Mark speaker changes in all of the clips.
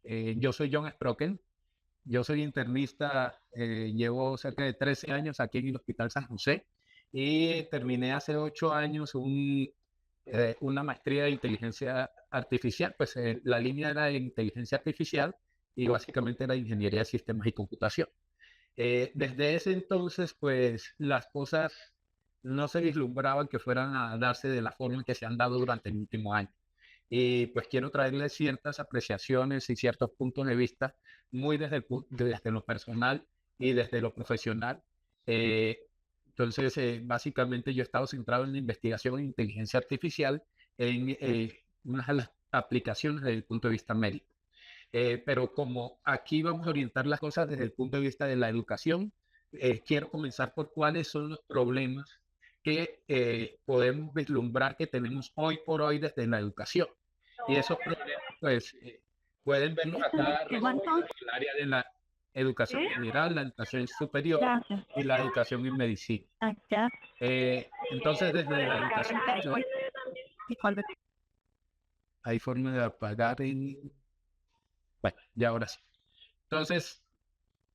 Speaker 1: Yo soy John Sprocken, yo soy internista, llevo cerca de 13 años aquí en el Hospital San José y terminé hace 8 años una maestría de inteligencia artificial. Pues la línea era de inteligencia artificial y básicamente era ingeniería de sistemas y computación. Desde ese entonces, pues las cosas no se vislumbraban que fueran a darse de la forma en que se han dado durante el último año. Y pues quiero traerles ciertas apreciaciones y ciertos puntos de vista muy desde lo personal y desde lo profesional. Eh, Básicamente yo he estado centrado en la investigación en inteligencia artificial en unas de las aplicaciones desde el punto de vista médico. Pero como aquí vamos a orientar las cosas desde el punto de vista de la educación, quiero comenzar por cuáles son los problemas que podemos vislumbrar que tenemos hoy por hoy desde la educación. Y esos problemas, pues, pueden verlos acá resumidos en el área de la educación general, la educación superior
Speaker 2: Gracias.
Speaker 1: y la educación en medicina.
Speaker 2: Acá.
Speaker 1: Entonces, desde la educación general, hay forma de apagar el... Bueno, ya ahora sí. Entonces,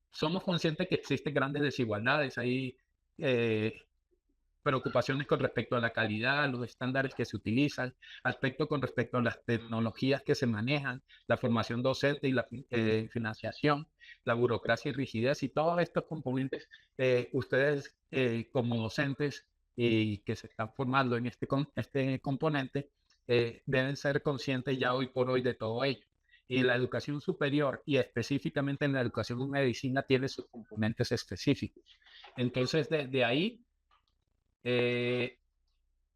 Speaker 1: somos conscientes que existen grandes desigualdades, hay eh, preocupaciones con respecto a la calidad, los estándares que se utilizan, aspectos con respecto a las tecnologías que se manejan, la formación docente y la financiación, la burocracia y rigidez y todos estos componentes. Ustedes como docentes y que se están formando en este componente deben ser conscientes ya hoy por hoy de todo ello. Y la educación superior y específicamente en la educación en medicina tiene sus componentes específicos. Entonces, desde ahí, eh,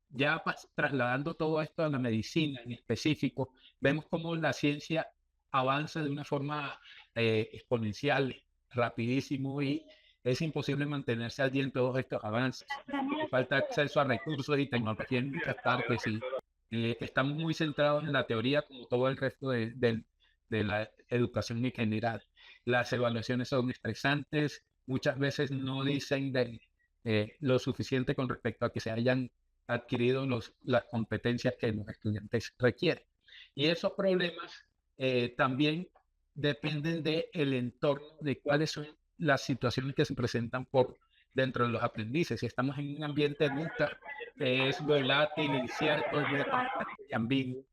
Speaker 1: ya trasladando todo esto a la medicina en específico, vemos cómo la ciencia avanza de una forma exponencial, rapidísimo, y es imposible mantenerse al día en todos estos avances. Falta acceso a recursos y tecnología en muchas partes y estamos muy centrados en la teoría como todo el resto de la educación en general. Las evaluaciones son estresantes, muchas veces no dicen lo suficiente con respecto a que se hayan adquirido las competencias que los estudiantes requieren. Y esos problemas también dependen del entorno, de cuáles son las situaciones que se presentan por dentro de los aprendices. Si estamos en un ambiente nunca que es volátil, incierto, es muy cambiante y ambiguo,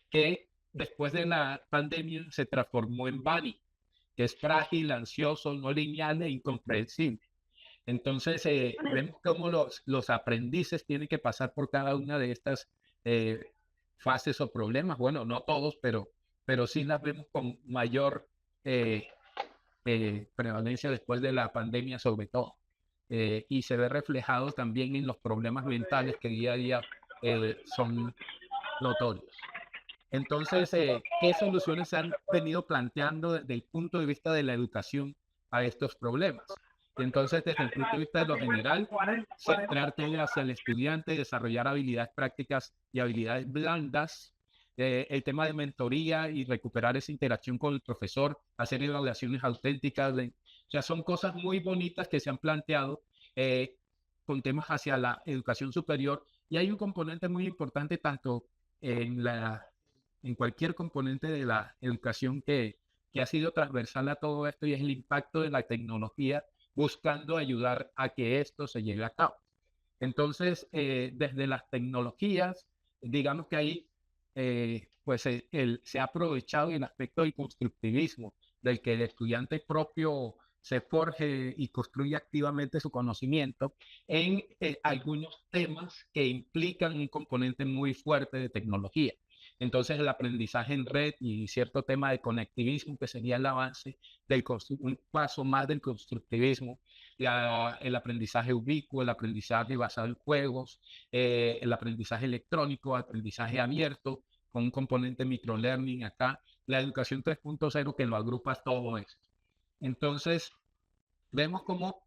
Speaker 1: que después de la pandemia se transformó en Bani, que es frágil, ansioso, no lineal e incomprensible. Entonces, vemos cómo los aprendices tienen que pasar por cada una de estas eh, fases o problemas. Bueno, no todos, pero sí las vemos con mayor eh, prevalencia después de la pandemia, sobre todo. Y se ve reflejado también en los problemas mentales que día a día son notorios. Entonces, ¿qué soluciones se han venido planteando desde el punto de vista de la educación a estos problemas? Entonces, desde el punto de vista de lo general, centrarte hacia el estudiante, desarrollar habilidades prácticas y habilidades blandas, el tema de mentoría y recuperar esa interacción con el profesor, hacer evaluaciones auténticas, o sea, son cosas muy bonitas que se han planteado eh, con temas hacia la educación superior, y hay un componente muy importante tanto en en cualquier componente de la educación que ha sido transversal a todo esto, y es el impacto de la tecnología buscando ayudar a que esto se lleve a cabo. Entonces, desde las tecnologías, digamos que ahí pues se ha aprovechado el aspecto del constructivismo, del que el estudiante propio se forje y construye activamente su conocimiento en algunos temas que implican un componente muy fuerte de tecnología. Entonces, el aprendizaje en red y cierto tema de conectivismo, que sería el avance un paso más del constructivismo, el aprendizaje ubicuo, el aprendizaje basado en juegos, el aprendizaje electrónico, aprendizaje abierto, con un componente microlearning acá, la educación 3.0 que lo agrupa todo esto. Entonces, vemos cómo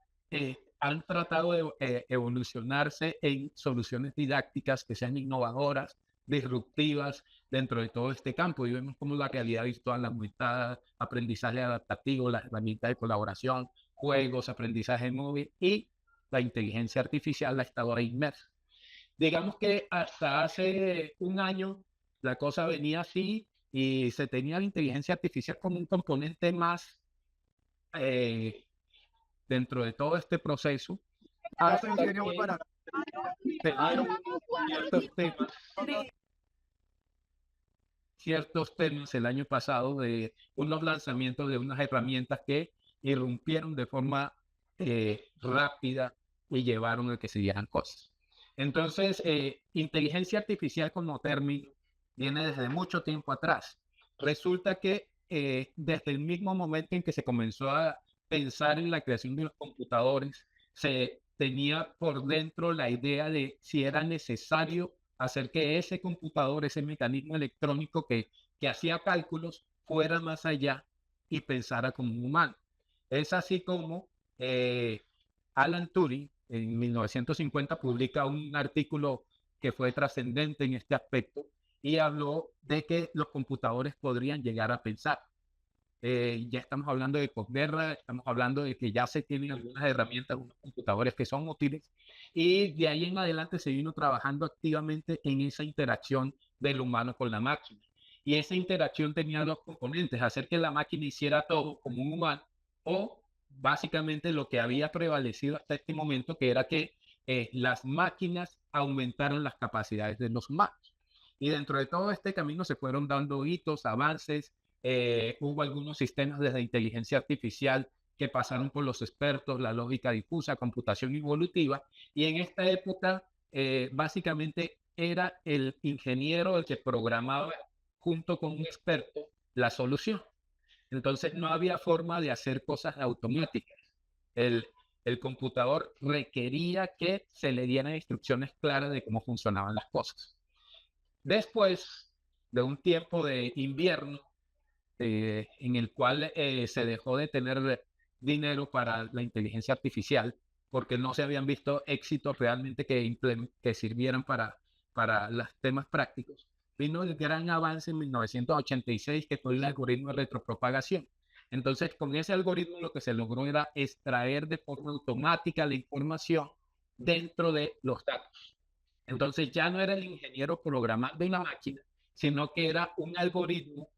Speaker 1: han tratado de evolucionarse en soluciones didácticas que sean innovadoras, disruptivas dentro de todo este campo. Y vemos cómo la realidad virtual, la aumentada, aprendizaje adaptativo, las herramientas de colaboración, juegos, aprendizaje móvil y la inteligencia artificial, la estado ahora inmersa. Digamos que hasta hace un año la cosa venía así, y se tenía la inteligencia artificial como un componente más eh, dentro de todo este proceso, hasta que se dieron ciertos temas, ciertos temas el año pasado de unos lanzamientos de unas herramientas que irrumpieron de forma rápida y llevaron a que se dieran cosas. Entonces, inteligencia artificial como término viene desde mucho tiempo atrás. Resulta que desde el mismo momento en que se comenzó a pensar en la creación de los computadores, se tenía por dentro la idea de si era necesario hacer que ese computador, ese mecanismo electrónico que hacía cálculos, fuera más allá y pensara como un humano. Es así como Alan Turing en 1950 publica un artículo que fue trascendente en este aspecto y habló de que los computadores podrían llegar a pensar. Ya estamos hablando de posguerra, estamos hablando de que ya se tienen algunas herramientas, algunos computadores que son útiles, y de ahí en adelante se vino trabajando activamente en esa interacción del humano con la máquina. Y esa interacción tenía dos componentes: hacer que la máquina hiciera todo como un humano, o básicamente lo que había prevalecido hasta este momento, que era que las máquinas aumentaron las capacidades de los humanos. Y dentro de todo este camino se fueron dando hitos, avances. Hubo algunos sistemas desde inteligencia artificial que pasaron por los expertos, la lógica difusa, computación evolutiva, y en esta época básicamente era el ingeniero el que programaba junto con un experto la solución. Entonces no había forma de hacer cosas automáticas. El, el computador requería que se le dieran instrucciones claras de cómo funcionaban las cosas. Después de un tiempo de invierno, en el cual se dejó de tener dinero para la inteligencia artificial porque no se habían visto éxitos realmente que sirvieran para los temas prácticos. Vino el gran avance en 1986 que fue el algoritmo de retropropagación. Entonces, con ese algoritmo lo que se logró era extraer de forma automática la información dentro de los datos. Entonces, ya no era el ingeniero programando una máquina, sino que era un algoritmo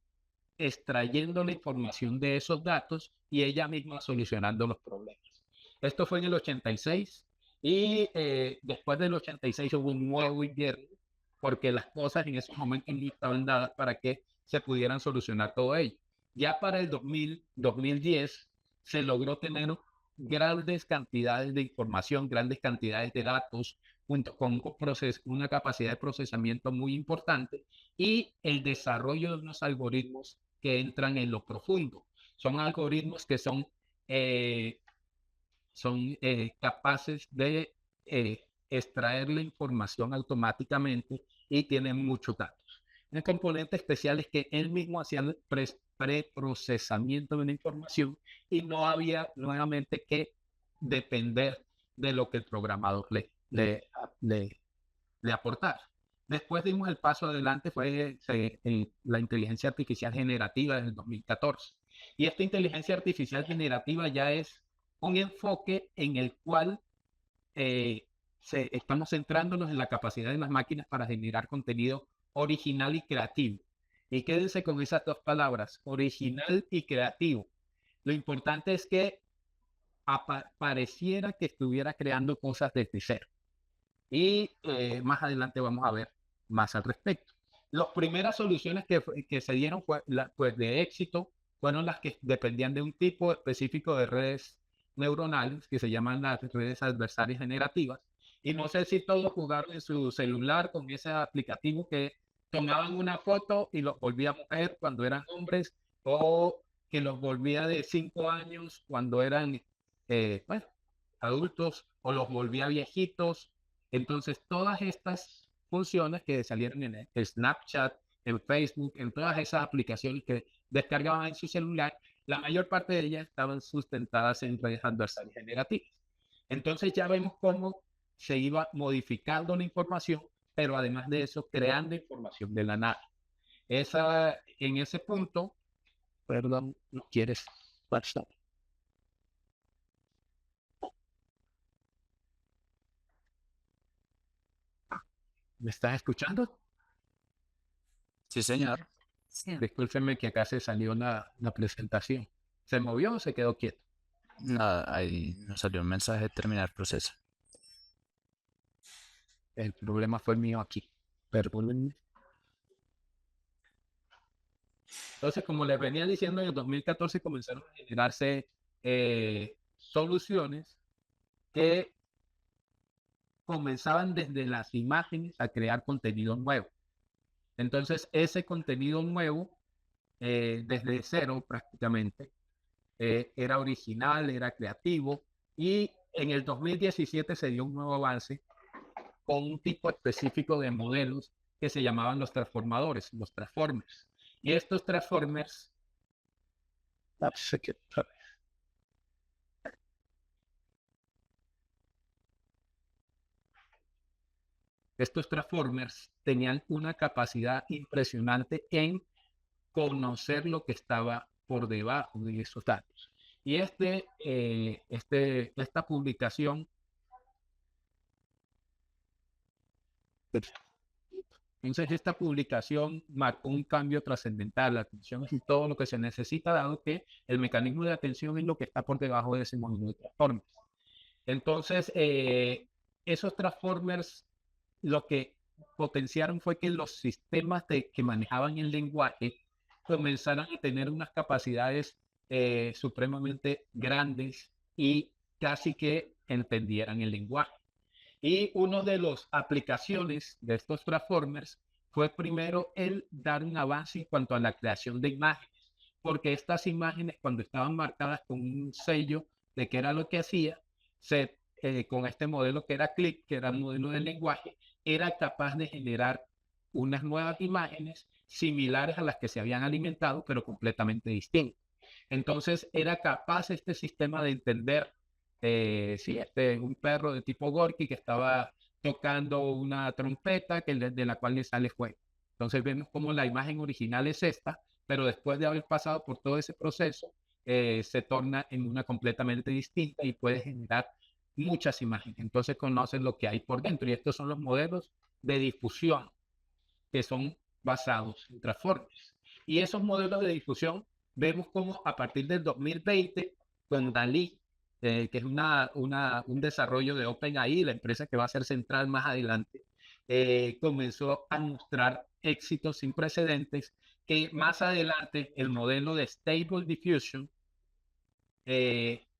Speaker 1: extrayendo la información de esos datos y ella misma solucionando los problemas. Esto fue en el 86 y después del 86 hubo un nuevo invierno porque las cosas en esos momentos no estaban dadas para que se pudieran solucionar todo ello. Ya para el 2010 se logró tener grandes cantidades de información, grandes cantidades de datos, junto con una capacidad de procesamiento muy importante y el desarrollo de unos algoritmos que entran en lo profundo. Son algoritmos que eh, son capaces de extraer la información automáticamente y tienen muchos datos. Un componente especial es que él mismo hacía el preprocesamiento de la información y no había nuevamente que depender de lo que el programador le, le aportar. Después dimos el paso adelante, fue la inteligencia artificial generativa desde el 2014. Y esta inteligencia artificial generativa ya es un enfoque en el cual eh, estamos centrándonos en la capacidad de las máquinas para generar contenido original y creativo. Y quédense con esas dos palabras, original y creativo. Lo importante es que pareciera que estuviera creando cosas desde cero. Y más adelante vamos a ver más al respecto. Las primeras soluciones que se dieron pues de éxito fueron las que dependían de un tipo específico de redes neuronales que se llaman las redes adversarias generativas. Y no sé si todos jugaron en su celular con ese aplicativo que tomaban una foto y los volvía mujer cuando eran hombres, o que los volvía de 5 años cuando eran bueno, adultos, o los volvía viejitos. Entonces, todas estas funciones que salieron en el Snapchat, en Facebook, en todas esas aplicaciones que descargaban en su celular, la mayor parte de ellas estaban sustentadas en redes adversarias generativas. Entonces ya vemos cómo se iba modificando la información, pero además de eso, creando información de la nada. En ese punto, perdón, no quieres pasar. ¿Me estás escuchando?
Speaker 2: Sí, señor.
Speaker 1: Discúlpenme que acá se salió la presentación. ¿Se movió o se quedó quieto?
Speaker 2: Nada, ahí nos salió un mensaje de terminar proceso.
Speaker 1: El problema fue mío aquí. Perdónenme. Entonces, como les venía diciendo, en el 2014 comenzaron a generarse soluciones que comenzaban desde las imágenes a crear contenido nuevo. Entonces, ese contenido nuevo, desde cero prácticamente, era original, era creativo, y en el 2017 se dio un nuevo avance con un tipo específico de modelos que se llamaban los transformadores, los transformers. Y estos transformers, tenían una capacidad impresionante en conocer lo que estaba por debajo de esos datos. Y esta publicación, entonces esta publicación marcó un cambio trascendental. La atención es todo lo que se necesita, dado que el mecanismo de atención es lo que está por debajo de ese modelo de transformers. Entonces, esos transformers lo que potenciaron fue que los sistemas que manejaban el lenguaje comenzaran a tener unas capacidades supremamente grandes y casi que entendieran el lenguaje. Y una de las aplicaciones de estos transformers fue primero el dar un avance en cuanto a la creación de imágenes, porque estas imágenes, cuando estaban marcadas con un sello de qué era lo que hacía, con este modelo que era Click, que era el modelo del lenguaje, era capaz de generar unas nuevas imágenes similares a las que se habían alimentado, pero completamente distintas. Entonces era capaz este sistema de entender sí, un perro de tipo Gorky que estaba tocando una trompeta de la cual le sale fuego. Entonces vemos como la imagen original es esta, pero después de haber pasado por todo ese proceso, se torna en una completamente distinta y puede generar muchas imágenes. Entonces conocen lo que hay por dentro y estos son los modelos de difusión que son basados en transformers. Y esos modelos de difusión vemos como a partir del 2020, con DALI, que es un desarrollo de OpenAI, la empresa que va a ser central más adelante, comenzó a mostrar éxitos sin precedentes que más adelante el modelo de Stable Diffusion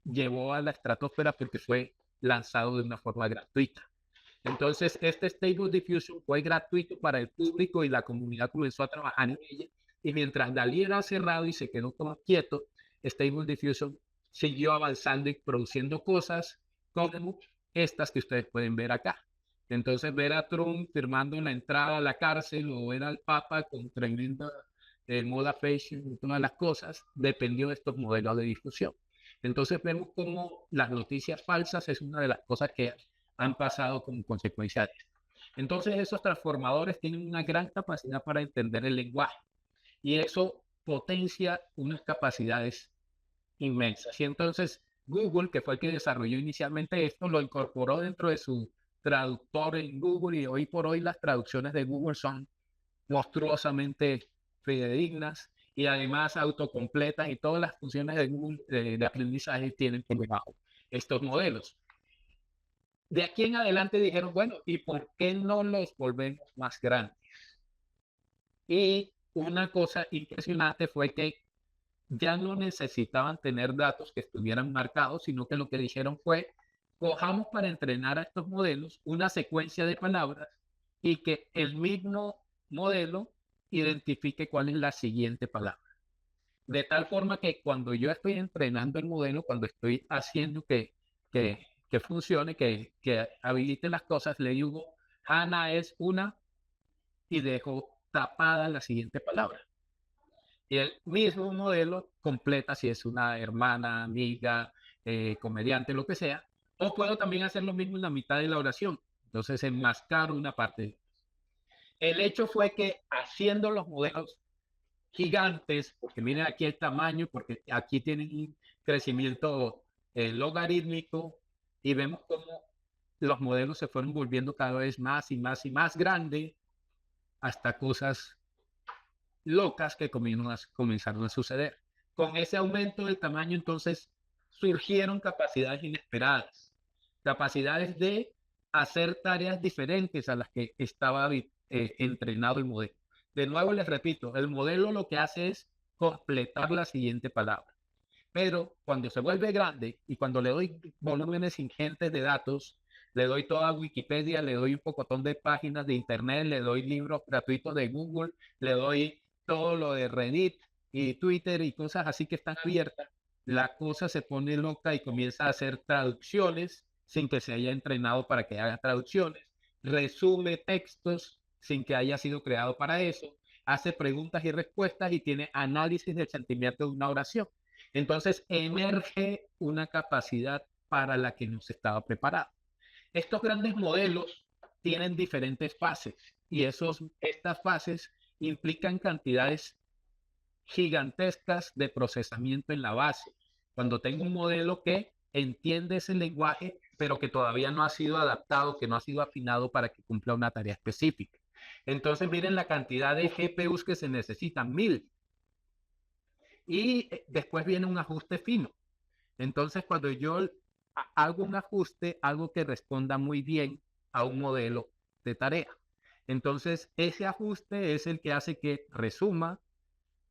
Speaker 1: llevó a la estratosfera porque fue lanzado de una forma gratuita. Entonces, este Stable Diffusion fue gratuito para el público y la comunidad comenzó a trabajar en ella. Y mientras DALI era cerrado y se quedó como quieto, Stable Diffusion siguió avanzando y produciendo cosas como estas que ustedes pueden ver acá. Entonces, ver a Trump firmando en la entrada a la cárcel o ver al Papa con tremenda moda fashion y todas las cosas, dependió de estos modelos de difusión. Entonces, vemos cómo las noticias falsas es una de las cosas que han pasado como consecuencia de esto. Entonces, esos transformadores tienen una gran capacidad para entender el lenguaje y eso potencia unas capacidades inmensas. Y entonces, Google, que fue el que desarrolló inicialmente esto, lo incorporó dentro de su traductor en Google y hoy por hoy las traducciones de Google son monstruosamente fidedignas y además autocompletas y todas las funciones de Google de aprendizaje tienen por debajo estos modelos. De aquí en adelante dijeron, bueno, ¿y por qué no los volvemos más grandes? Y una cosa impresionante fue que ya no necesitaban tener datos que estuvieran marcados, sino que lo que dijeron fue, cojamos para entrenar a estos modelos una secuencia de palabras y que el mismo modelo identifique cuál es la siguiente palabra. De tal forma que cuando yo estoy entrenando el modelo, cuando estoy haciendo que funcione, que habilite las cosas, le digo, Ana es una y dejo tapada la siguiente palabra. Y el mismo modelo completa si es una hermana, amiga, comediante, lo que sea. O puedo también hacer lo mismo en la mitad de la oración. Entonces enmascaro una parte. El hecho fue que haciendo los modelos gigantes, porque miren aquí el tamaño, porque aquí tienen un crecimiento logarítmico y vemos cómo los modelos se fueron volviendo cada vez más y más y más grandes hasta cosas locas que comenzaron a suceder. Con ese aumento del tamaño, entonces, surgieron capacidades inesperadas, capacidades de hacer tareas diferentes a las que estaba entrenado el modelo. De nuevo les repito, el modelo lo que hace es completar la siguiente palabra. Pero cuando se vuelve grande y cuando le doy volúmenes ingentes de datos, le doy toda Wikipedia, le doy un pocotón de páginas de internet, le doy libros gratuitos de Google, le doy todo lo de Reddit y Twitter y cosas así que están abiertas, la cosa se pone loca y comienza a hacer traducciones sin que se haya entrenado para que haga traducciones, resume textos sin que haya sido creado para eso, hace preguntas y respuestas y tiene análisis del sentimiento de una oración. Entonces emerge una capacidad para la que no se estaba preparado. Estos grandes modelos tienen diferentes fases y estas fases implican cantidades gigantescas de procesamiento en la base. Cuando tengo un modelo que entiende ese lenguaje, pero que todavía no ha sido adaptado, que no ha sido afinado para que cumpla una tarea específica. Entonces, miren la cantidad de GPUs que se necesitan, 1000. Y después viene un ajuste fino. Entonces, cuando yo hago un ajuste, algo que responda muy bien a un modelo de tarea. Entonces, ese ajuste es el que hace que resuma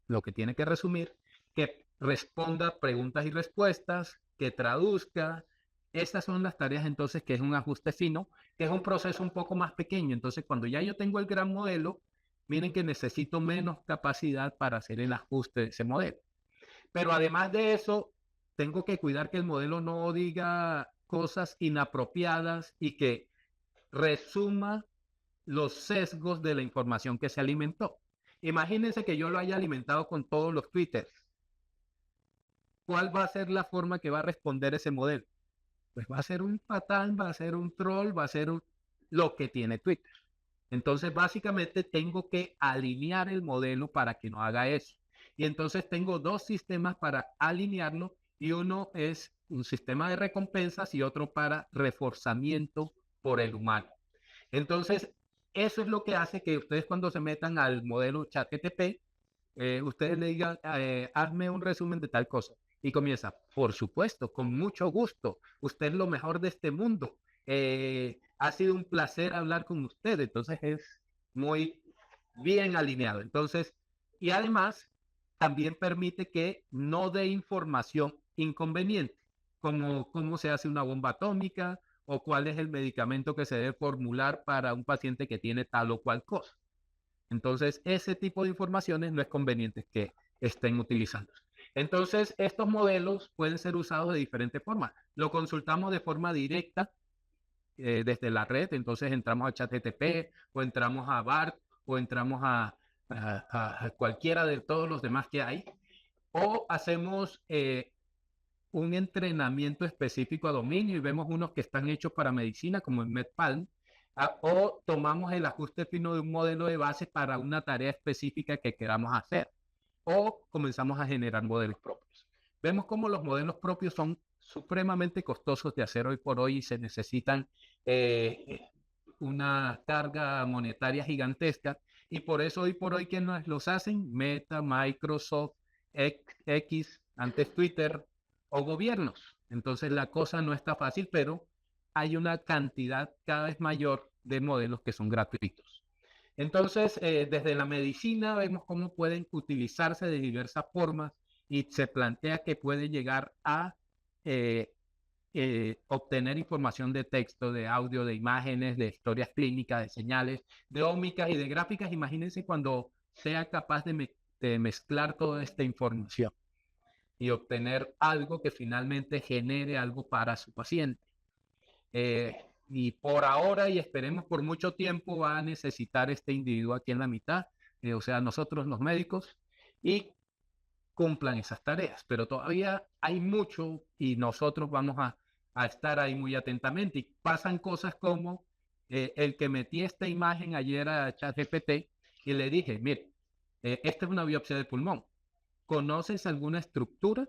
Speaker 1: lo que tiene que resumir, que responda preguntas y respuestas, que traduzca. Estas son las tareas entonces que es un ajuste fino, que es un proceso un poco más pequeño. Entonces, cuando ya yo tengo el gran modelo, miren que necesito menos capacidad para hacer el ajuste de ese modelo. Pero además de eso, tengo que cuidar que el modelo no diga cosas inapropiadas y que resuma los sesgos de la información que se alimentó. Imagínense que yo lo haya alimentado con todos los twitters. ¿Cuál va a ser la forma que va a responder ese modelo? Pues va a ser un patán, va a ser un troll, va a ser lo que tiene Twitter. Entonces, básicamente tengo que alinear el modelo para que no haga eso. Y entonces tengo dos sistemas para alinearlo y uno es un sistema de recompensas y otro para reforzamiento por el humano. Entonces, eso es lo que hace que ustedes cuando se metan al modelo ChatGPT, ustedes le digan, hazme un resumen de tal cosa. Y comienza, por supuesto, con mucho gusto. Usted es lo mejor de este mundo. Ha sido un placer hablar con usted. Entonces es muy bien alineado. Entonces, y además, también permite que no dé información inconveniente, como cómo se hace una bomba atómica o cuál es el medicamento que se debe formular para un paciente que tiene tal o cual cosa. Entonces, ese tipo de informaciones no es conveniente que estén utilizando. Entonces, estos modelos pueden ser usados de diferentes formas. Lo consultamos de forma directa desde la red, entonces entramos a ChatGPT o entramos a BART o entramos a cualquiera de todos los demás que hay, o hacemos un entrenamiento específico a dominio y vemos unos que están hechos para medicina, como en MedPalm, o tomamos el ajuste fino de un modelo de base para una tarea específica que queramos hacer, o comenzamos a generar modelos propios. Vemos cómo los modelos propios son supremamente costosos de hacer hoy por hoy y se necesitan una carga monetaria gigantesca, y por eso hoy por hoy, ¿quiénes los hacen? Meta, Microsoft, X, antes Twitter, o gobiernos. Entonces la cosa no está fácil, pero hay una cantidad cada vez mayor de modelos que son gratuitos. Entonces, desde la medicina vemos cómo pueden utilizarse de diversas formas y se plantea que puede llegar a obtener información de texto, de audio, de imágenes, de historias clínicas, de señales, de ómicas y de gráficas. Imagínense cuando sea capaz de mezclar toda esta información y obtener algo que finalmente genere algo para su paciente. Y por ahora, y esperemos por mucho tiempo, va a necesitar este individuo aquí en la mitad, o sea, nosotros los médicos, y cumplan esas tareas. Pero todavía hay mucho y nosotros vamos a estar ahí muy atentamente. Y pasan cosas como el que metí esta imagen ayer a ChatGPT y le dije, mire, esta es una biopsia de pulmón. ¿Conoces alguna estructura?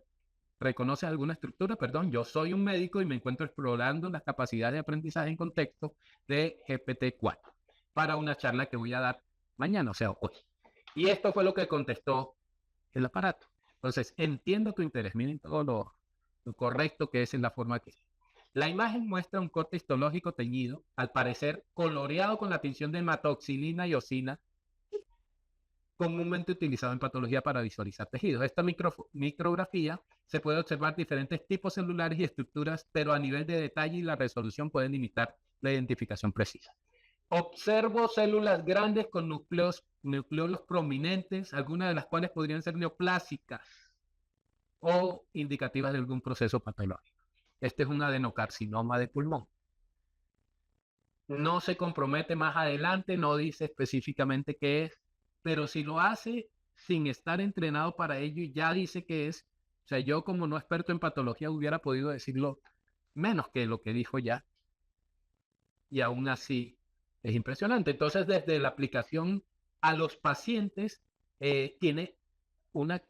Speaker 1: ¿Reconoce alguna estructura? Perdón, yo soy un médico y me encuentro explorando las capacidades de aprendizaje en contexto de GPT-4 para una charla que voy a dar mañana, o sea, hoy. Y esto fue lo que contestó el aparato. Entonces, entiendo tu interés, miren todo lo correcto que es en la forma que es. La imagen muestra un corte histológico teñido, al parecer coloreado con la tinción de hematoxilina y osina, comúnmente utilizado en patología para visualizar tejidos. Esta micrografía se puede observar diferentes tipos celulares y estructuras, pero a nivel de detalle y la resolución pueden limitar la identificación precisa. Observo células grandes con nucleolos prominentes, algunas de las cuales podrían ser neoplásicas o indicativas de algún proceso patológico. Este es un adenocarcinoma de pulmón. No se compromete más adelante, no dice específicamente qué es, pero si lo hace sin estar entrenado para ello, ya dice qué es. O sea, yo como no experto en patología hubiera podido decirlo menos que lo que dijo ya. Y aún así es impresionante. Entonces, desde la aplicación a los pacientes, tiene una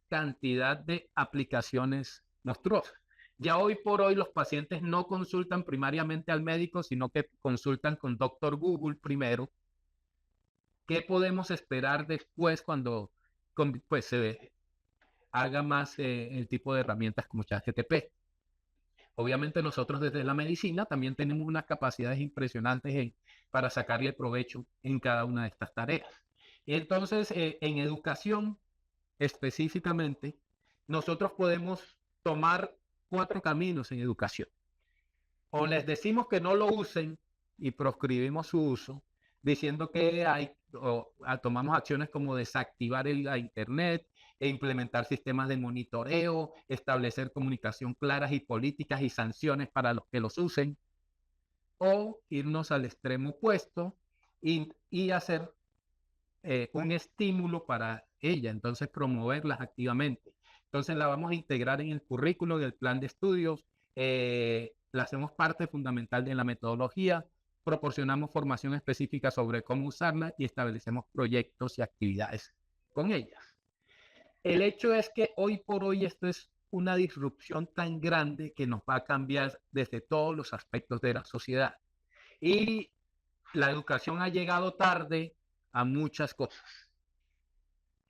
Speaker 1: cantidad de aplicaciones monstruosas. Ya hoy por hoy los pacientes no consultan primariamente al médico, sino que consultan con Doctor Google primero. ¿Qué podemos esperar después cuando pues, se haga más el tipo de herramientas como ChatGPT? Obviamente nosotros desde la medicina también tenemos unas capacidades impresionantes para sacarle provecho en cada una de estas tareas. Y entonces, en educación específicamente, nosotros podemos tomar 4 caminos en educación. O les decimos que no lo usen y proscribimos su uso, diciendo que tomamos acciones como desactivar la Internet e implementar sistemas de monitoreo, establecer comunicación claras y políticas y sanciones para los que los usen, o irnos al extremo opuesto y hacer un estímulo para ella, entonces promoverlas activamente. Entonces la vamos a integrar en el currículo del plan de estudios, la hacemos parte fundamental de la metodología, proporcionamos formación específica sobre cómo usarla y establecemos proyectos y actividades con ellas. El hecho es que hoy por hoy esto es una disrupción tan grande que nos va a cambiar desde todos los aspectos de la sociedad. Y la educación ha llegado tarde a muchas cosas.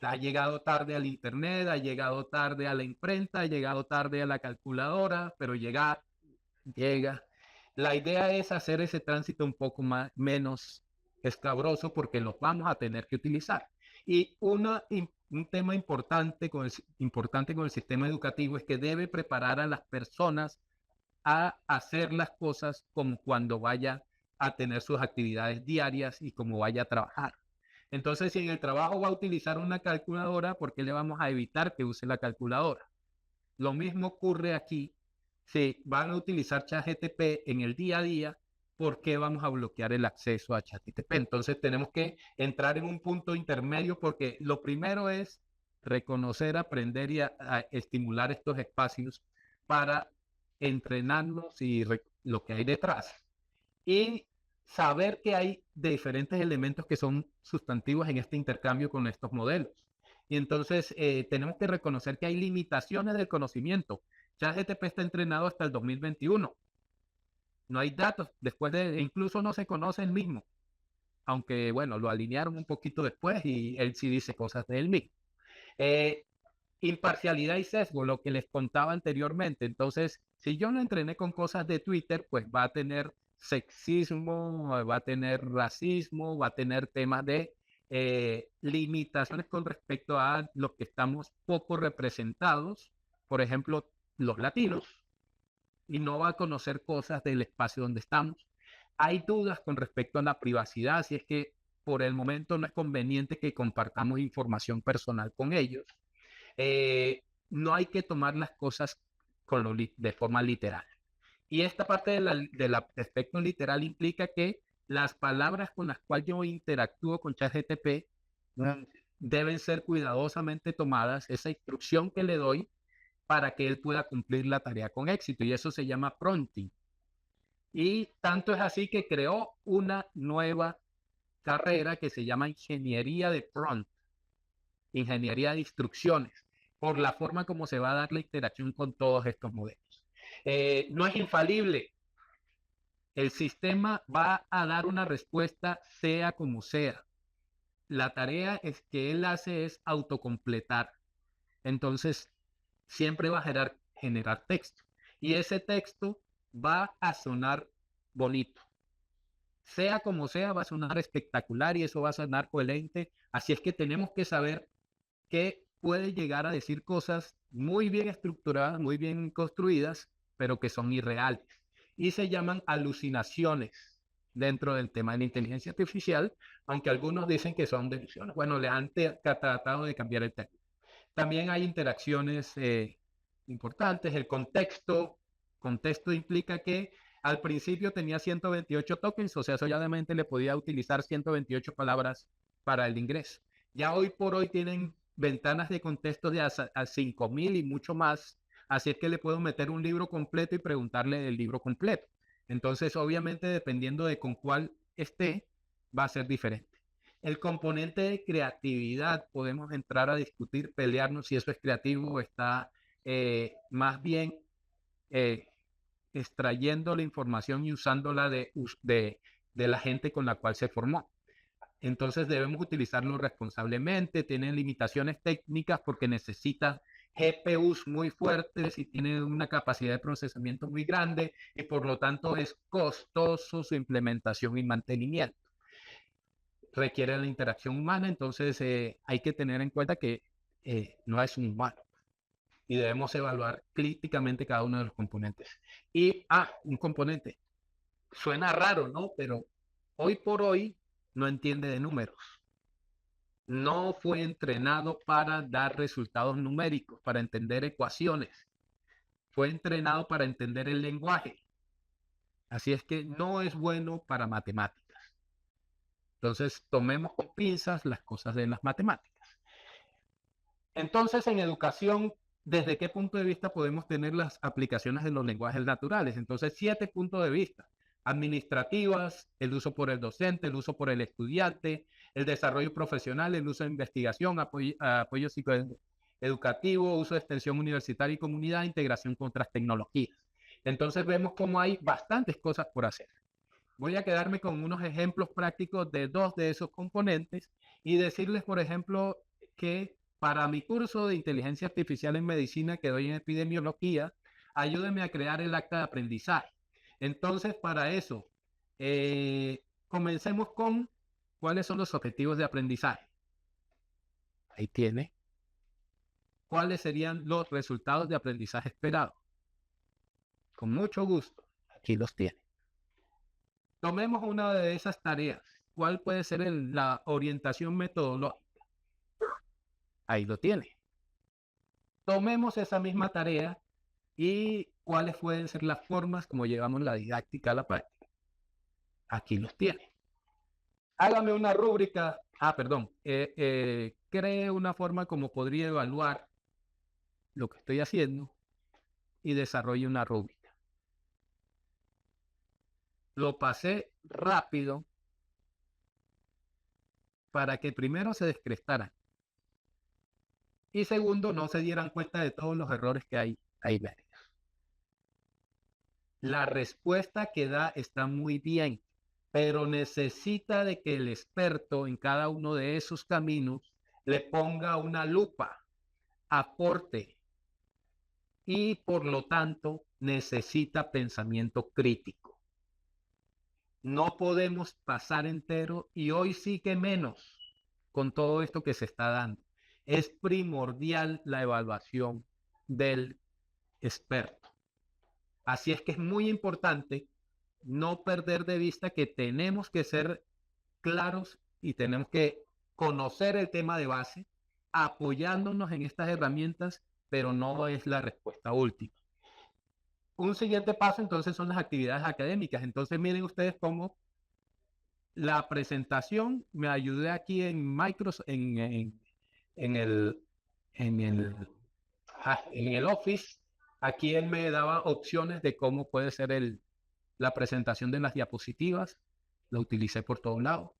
Speaker 1: Ha llegado tarde al internet, ha llegado tarde a la imprenta, ha llegado tarde a la calculadora, pero llega. La idea es hacer ese tránsito un poco menos escabroso porque los vamos a tener que utilizar. Y un tema importante con el sistema educativo es que debe preparar a las personas a hacer las cosas como cuando vaya a tener sus actividades diarias y como vaya a trabajar. Entonces, si en el trabajo va a utilizar una calculadora, ¿por qué le vamos a evitar que use la calculadora? Lo mismo ocurre aquí. Si van a utilizar ChatGPT en el día a día, ¿por qué vamos a bloquear el acceso a ChatGPT? Entonces tenemos que entrar en un punto intermedio porque lo primero es reconocer, aprender y a estimular estos espacios para entrenarnos y lo que hay detrás. Y saber que hay diferentes elementos que son sustantivos en este intercambio con estos modelos. Y entonces tenemos que reconocer que hay limitaciones del conocimiento. ChatGPT está entrenado hasta el 2021. No hay datos, incluso no se conoce el mismo. Aunque, bueno, lo alinearon un poquito después y él sí dice cosas de él mismo. Imparcialidad y sesgo, lo que les contaba anteriormente. Entonces, si yo lo entrené con cosas de Twitter, pues va a tener sexismo, va a tener racismo, va a tener temas de limitaciones con respecto a los que estamos poco representados, por ejemplo, los latinos, y no va a conocer cosas del espacio donde estamos. Hay dudas con respecto a la privacidad, si es que por el momento no es conveniente que compartamos información personal con ellos. No hay que tomar las cosas de forma literal. Y esta parte del aspecto literal implica que las palabras con las cuales yo interactúo con ChatGPT deben ser cuidadosamente tomadas, esa instrucción que le doy para que él pueda cumplir la tarea con éxito. Y eso se llama prompting. Y tanto es así que creó una nueva carrera que se llama ingeniería de prompt, ingeniería de instrucciones, por la forma como se va a dar la interacción con todos estos modelos. No es infalible. El sistema va a dar una respuesta sea como sea. la tarea es que él hace es autocompletar. Entonces, siempre va a generar texto. Y ese texto va a sonar bonito. Sea como sea, va a sonar espectacular y eso va a sonar coherente. Así es que tenemos que saber que puede llegar a decir cosas muy bien estructuradas, muy bien construidas, pero que son irreales. Y se llaman alucinaciones dentro del tema de la inteligencia artificial, aunque algunos dicen que son delusiones. Bueno, le han tratado de cambiar el término. También hay interacciones importantes. El contexto. Contexto implica que al principio tenía 128 tokens, o sea, solamente le podía utilizar 128 palabras para el ingreso. Ya hoy por hoy tienen ventanas de contexto de a 5.000 y mucho más. Así es que le puedo meter un libro completo y preguntarle del libro completo. Entonces, obviamente, dependiendo de con cuál esté, va a ser diferente. El componente de creatividad, podemos entrar a discutir, pelearnos si eso es creativo o está más bien extrayendo la información y usándola de la gente con la cual se formó. Entonces debemos utilizarlo responsablemente, tiene limitaciones técnicas porque necesita GPUs muy fuertes y tiene una capacidad de procesamiento muy grande y por lo tanto es costoso su implementación y mantenimiento. Requiere la interacción humana, entonces hay que tener en cuenta que no es un humano y debemos evaluar críticamente cada uno de los componentes. Y, un componente, suena raro, ¿no? Pero hoy por hoy no entiende de números. No fue entrenado para dar resultados numéricos, para entender ecuaciones. Fue entrenado para entender el lenguaje. Así es que no es bueno para matemáticas. Entonces, tomemos con pinzas las cosas de las matemáticas. Entonces, en educación, ¿desde qué punto de vista podemos tener las aplicaciones de los lenguajes naturales? Entonces, 7 puntos de vista. Administrativas, el uso por el docente, el uso por el estudiante, el desarrollo profesional, el uso de investigación, apoyo psicoeducativo, uso de extensión universitaria y comunidad, integración con otras tecnologías. Entonces vemos cómo hay bastantes cosas por hacer. Voy a quedarme con unos ejemplos prácticos de 2 de esos componentes y decirles, por ejemplo, que para mi curso de inteligencia artificial en medicina que doy en epidemiología, ayúdenme a crear el acta de aprendizaje. Entonces, para eso, comencemos con cuáles son los objetivos de aprendizaje. Ahí tiene. ¿Cuáles serían los resultados de aprendizaje esperados? Con mucho gusto, aquí los tiene. Tomemos una de esas tareas. ¿Cuál puede ser la orientación metodológica? Ahí lo tiene. Tomemos esa misma tarea y cuáles pueden ser las formas como llevamos la didáctica a la práctica. Aquí los tiene. Hágame una rúbrica. Cree una forma como podría evaluar lo que estoy haciendo y desarrolle una rúbrica. Lo pasé rápido para que primero se descrestaran y segundo no se dieran cuenta de todos los errores que hay ahí. La respuesta que da está muy bien, pero necesita de que el experto en cada uno de esos caminos le ponga una lupa, aporte y por lo tanto necesita pensamiento crítico. No podemos pasar entero y hoy sí que menos con todo esto que se está dando. Es primordial la evaluación del experto. Así es que es muy importante no perder de vista que tenemos que ser claros y tenemos que conocer el tema de base, apoyándonos en estas herramientas, pero no es la respuesta última. Un siguiente paso entonces son las actividades académicas. Entonces miren ustedes cómo la presentación me ayudé aquí en Microsoft, en el Office. Aquí él me daba opciones de cómo puede ser la presentación de las diapositivas. Lo utilicé por todos lados.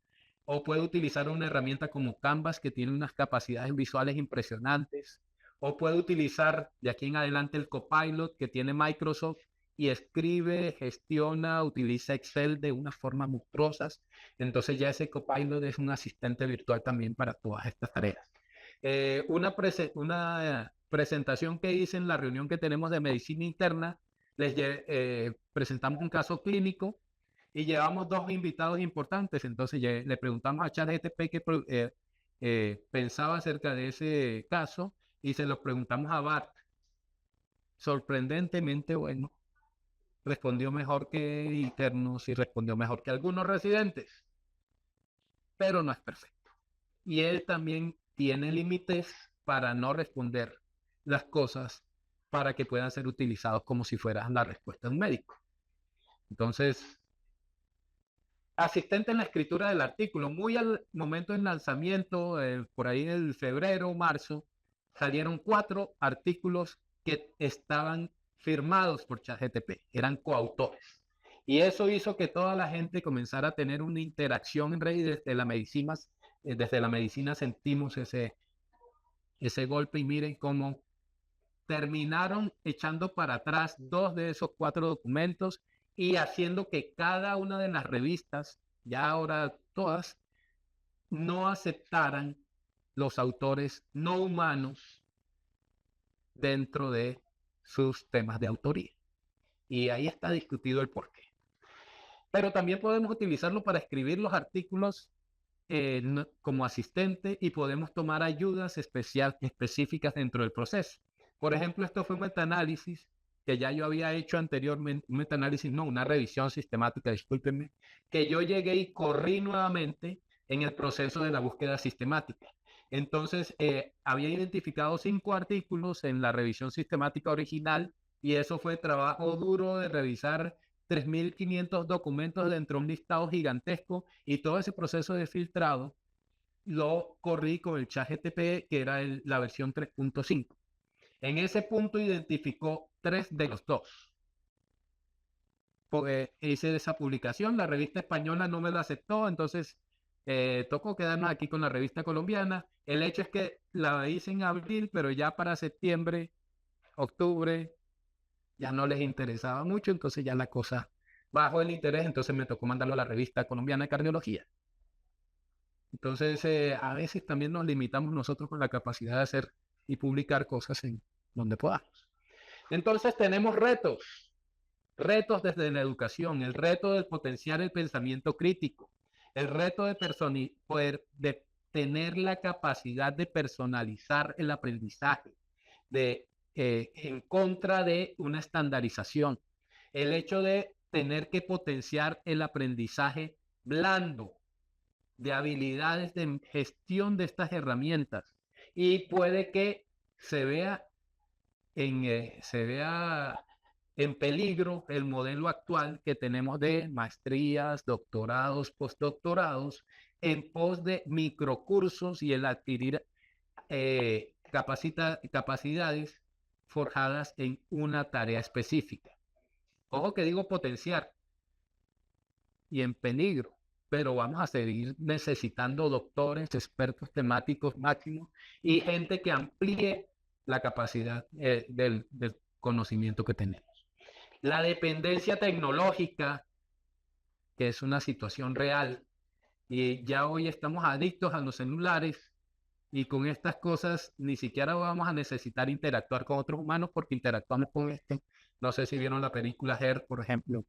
Speaker 1: O puedo utilizar una herramienta como Canvas que tiene unas capacidades visuales impresionantes. O puedo utilizar de aquí en adelante el Copilot que tiene Microsoft y escribe, gestiona, utiliza Excel de una forma monstruosas. Entonces ya ese Copilot es un asistente virtual también para todas estas tareas. Una presentación que hice en la reunión que tenemos de medicina interna, presentamos un caso clínico y llevamos dos invitados importantes. Entonces le preguntamos a ChatGPT qué pensaba acerca de ese caso y se lo preguntamos a Bart. Sorprendentemente bueno, respondió mejor que internos y respondió mejor que algunos residentes, pero no es perfecto. Y él también tiene límites para no responder las cosas para que puedan ser utilizados como si fueran la respuesta de un médico. Entonces, asistente en la escritura del artículo, muy al momento del lanzamiento, por ahí en el febrero, marzo, salieron 4 artículos que estaban firmados por ChatGPT, eran coautores. Y eso hizo que toda la gente comenzara a tener una interacción en redes desde la medicina sentimos ese golpe y miren cómo terminaron echando para atrás 2 de esos 4 documentos y haciendo que cada una de las revistas, ya ahora todas, no aceptaran los autores no humanos dentro de sus temas de autoría. Y ahí está discutido el porqué. Pero también podemos utilizarlo para escribir los artículos como asistente y podemos tomar ayudas específicas dentro del proceso. Por ejemplo, esto fue un metaanálisis que ya yo había hecho anteriormente, una revisión sistemática, discúlpenme, que yo llegué y corrí nuevamente en el proceso de la búsqueda sistemática. Entonces, había identificado 5 artículos en la revisión sistemática original y eso fue trabajo duro de revisar 3.500 documentos dentro de un listado gigantesco y todo ese proceso de filtrado lo corrí con el ChatGPT, que era la versión 3.5. En ese punto identificó 3 de los 2. Hice esa publicación, la revista española no me la aceptó, entonces tocó quedarnos aquí con la revista colombiana. El hecho es que la hice en abril, pero ya para septiembre, octubre, ya no les interesaba mucho, entonces ya la cosa bajó el interés, entonces me tocó mandarlo a la revista colombiana de cardiología. Entonces, a veces también nos limitamos nosotros con la capacidad de hacer y publicar cosas en donde podamos. Entonces, tenemos retos desde la educación, el reto de potenciar el pensamiento crítico, el reto de poder tener la capacidad de personalizar el aprendizaje, en contra de una estandarización, el hecho de tener que potenciar el aprendizaje blando, de habilidades de gestión de estas herramientas, y puede que se vea en peligro el modelo actual que tenemos de maestrías, doctorados, postdoctorados, en pos de microcursos y el adquirir capacidades forjadas en una tarea específica. Ojo que digo potenciar y en peligro, pero vamos a seguir necesitando doctores, expertos temáticos máximos y gente que amplíe la capacidad del conocimiento que tenemos. La dependencia tecnológica, que es una situación real, y ya hoy estamos adictos a los celulares y con estas cosas ni siquiera vamos a necesitar interactuar con otros humanos porque interactuamos con este. No sé si vieron la película Her, por ejemplo.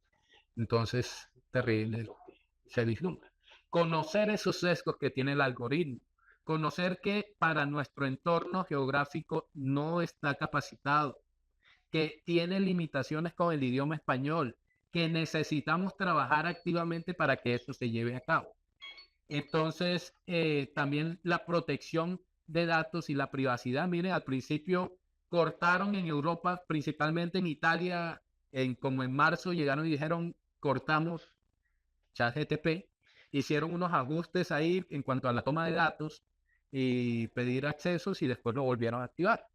Speaker 1: Entonces, terrible lo que se vislumbra. Conocer esos sesgos que tiene el algoritmo. Conocer que para nuestro entorno geográfico no está capacitado, que tiene limitaciones con el idioma español, que necesitamos trabajar activamente para que eso se lleve a cabo. Entonces, también la protección de datos y la privacidad. Miren, al principio cortaron en Europa, principalmente en Italia, como en marzo llegaron y dijeron, cortamos ChatGPT, hicieron unos ajustes ahí en cuanto a la toma de datos y pedir accesos y después lo volvieron a activar.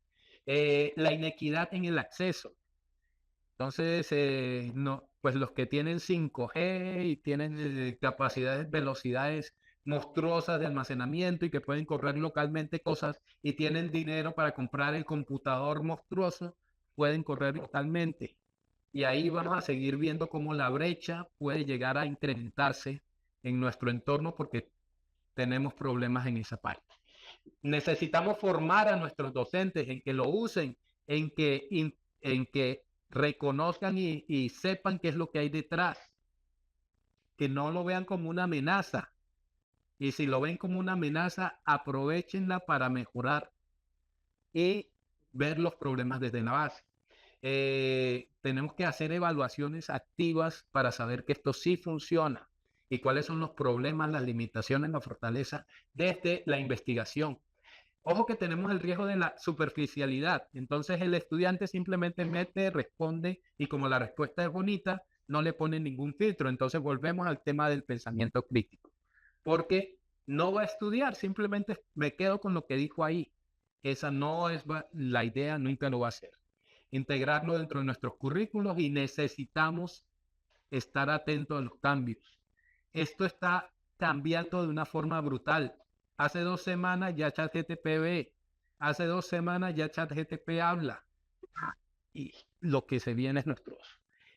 Speaker 1: La inequidad en el acceso. Entonces, no, pues los que tienen 5G y tienen capacidades, velocidades monstruosas de almacenamiento y que pueden correr localmente cosas y tienen dinero para comprar el computador monstruoso, pueden correr localmente. Y ahí vamos a seguir viendo cómo la brecha puede llegar a incrementarse en nuestro entorno porque tenemos problemas en esa parte. Necesitamos formar a nuestros docentes en que lo usen, en que reconozcan y sepan qué es lo que hay detrás, que no lo vean como una amenaza. Y si lo ven como una amenaza, aprovechenla para mejorar y ver los problemas desde la base. Tenemos que hacer evaluaciones activas para saber que esto sí funciona y cuáles son los problemas, las limitaciones, la fortaleza desde la investigación. Ojo que tenemos el riesgo de la superficialidad. Entonces el estudiante simplemente mete, responde y como la respuesta es bonita, no le pone ningún filtro. Entonces volvemos al tema del pensamiento crítico. Porque no va a estudiar, simplemente me quedo con lo que dijo ahí. Esa no es la idea, nunca lo va a hacer. Integrarlo dentro de nuestros currículos y necesitamos estar atentos a los cambios. Esto está cambiando de una forma brutal. Hace 2 semanas ya ChatGPT ve, hace 2 semanas ya ChatGPT habla y lo que se viene es nuestro.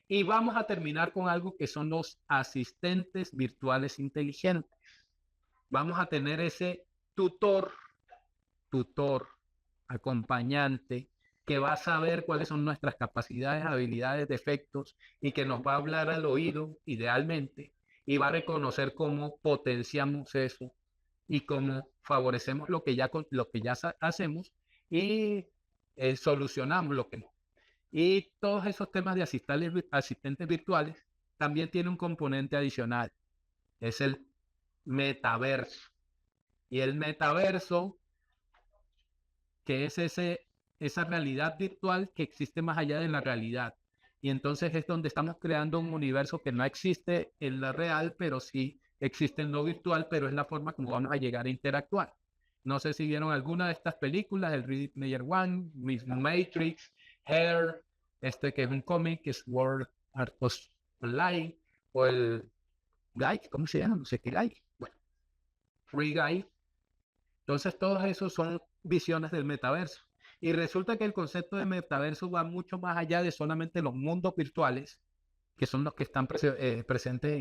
Speaker 1: Y vamos a terminar con algo que son los asistentes virtuales inteligentes. Vamos a tener ese tutor, acompañante, que va a saber cuáles son nuestras capacidades, habilidades, defectos y que nos va a hablar al oído, idealmente, y va a reconocer cómo potenciamos eso y cómo favorecemos lo que ya hacemos y solucionamos lo que no. Y todos esos temas de asistentes virtuales también tienen un componente adicional, es el metaverso. Y el metaverso, que es esa realidad virtual que existe más allá de la realidad. Y entonces es donde estamos creando un universo que no existe en la real, pero sí existe en lo virtual, pero es la forma como vamos a llegar a interactuar. No sé si vieron alguna de estas películas, el Ready Player One, Matrix, Hair, que es un cómic, que es World Art Online, o el Guy, ¿cómo se llama? No sé qué Guy. Bueno, Free Guy. Entonces, todos esos son visiones del metaverso. Y resulta que el concepto de metaverso va mucho más allá de solamente los mundos virtuales, que son los que están presentes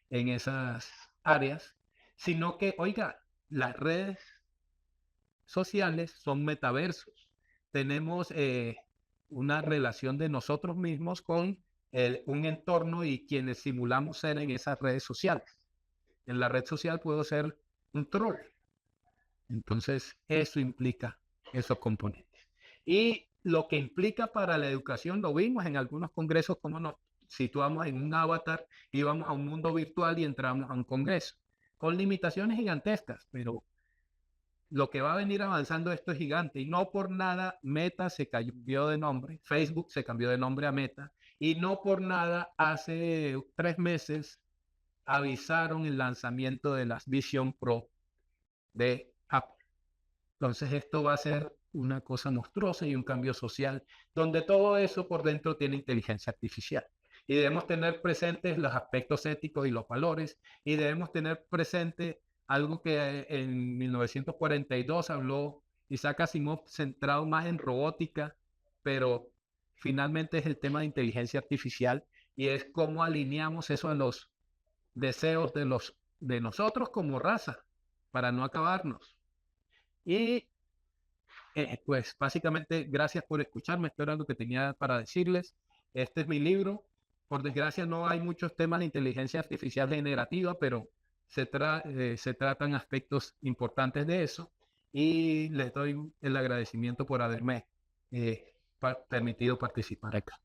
Speaker 1: en esas áreas, sino que, oiga, las redes sociales son metaversos. Tenemos una relación de nosotros mismos con un entorno y quienes simulamos ser en esas redes sociales. En la red social puedo ser un troll. Entonces, eso implica esos componentes. Y lo que implica para la educación, lo vimos en algunos congresos, cómo nos situamos en un avatar, íbamos a un mundo virtual y entramos a un congreso, con limitaciones gigantescas, pero lo que va a venir avanzando esto es gigante. Y no por nada Meta se cambió de nombre, Facebook se cambió de nombre a Meta, y no por nada hace 3 meses avisaron el lanzamiento de las Vision Pro de Apple. Entonces esto va a ser una cosa monstruosa y un cambio social, donde todo eso por dentro tiene inteligencia artificial. Y debemos tener presentes los aspectos éticos y los valores, y debemos tener presente algo que en 1942 habló Isaac Asimov, centrado más en robótica, pero finalmente es el tema de inteligencia artificial y es cómo alineamos eso a los deseos de nosotros como raza para no acabarnos. Y pues básicamente, gracias por escucharme. Esto era lo que tenía para decirles. Este es mi libro. Por desgracia, no hay muchos temas de inteligencia artificial generativa, pero se tratan aspectos importantes de eso. Y les doy el agradecimiento por haberme permitido participar acá.